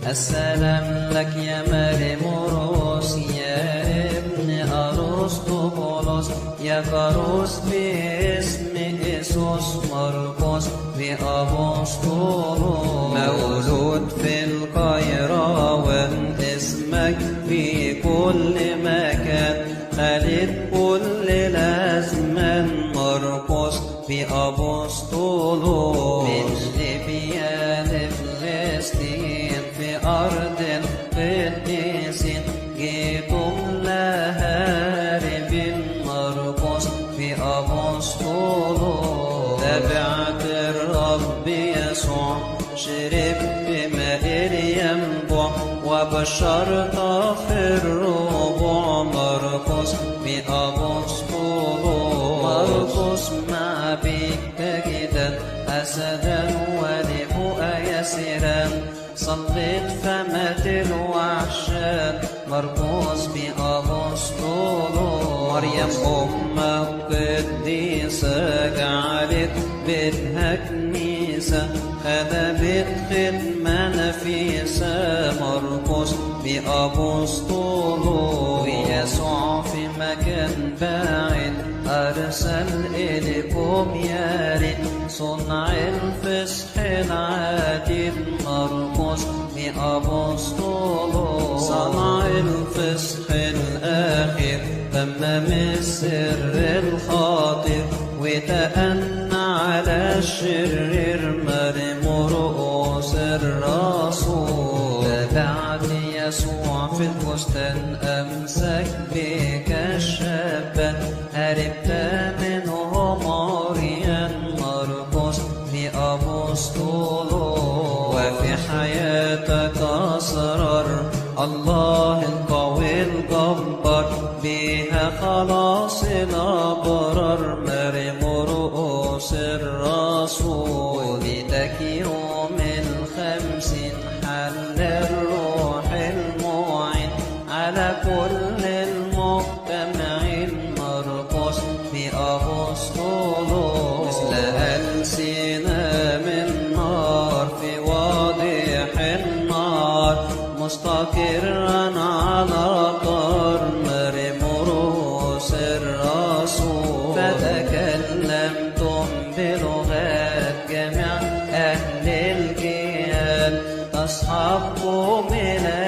السلام لك يا مريموروس يا ابن أرسطوبولوس يا كاروس باسم إيسوس مرقس بأبسطولوس مولود في القيروان اسمك في كل مكان خالد كل الأزمان مرقس بأبسطولوس من ليبيا لفلسطين في أرض القديسين جيتم لها هاربين مرقس بأبسطولوس تبعت الرب يسوع شرب بماء الينبوع وبشرت في الربوع مرقس بأبسطولوس مرقس مع بك تجدا أسدا ولبؤا يسرا صلت فمات الوحشات مرقس بأبسطولوس مريم أم القديسة جعلت بيتها كنيسة خدمت خدمة نفيسة مرقس بأبسطولوس ويسوع في مكان بعيد أرسل إليكم يا ريت صنع الفصح العديد مرقس بأبسطولوس صنع الفصح الأخير تمم السر الخاطر وتأنى على الشرير مريموروس الرسول تبعت يسوع في البستان أمسك بك الشابان هربت منهم عريان مرقس بأبسطولوس وفي حياتك أسرار الله القوي الجبار بها خلاص الأبرار مريموروس الرسول بيتك يوم الخمسين حل الروح المعين على كل المجتمعين مرقس بأبسطولوس مثل ألسنة من نار في واضح النار مستقرا على طار مريموروس الرسول فتكلمتم بلغات جميع أهل الجيال تصحبكم إلى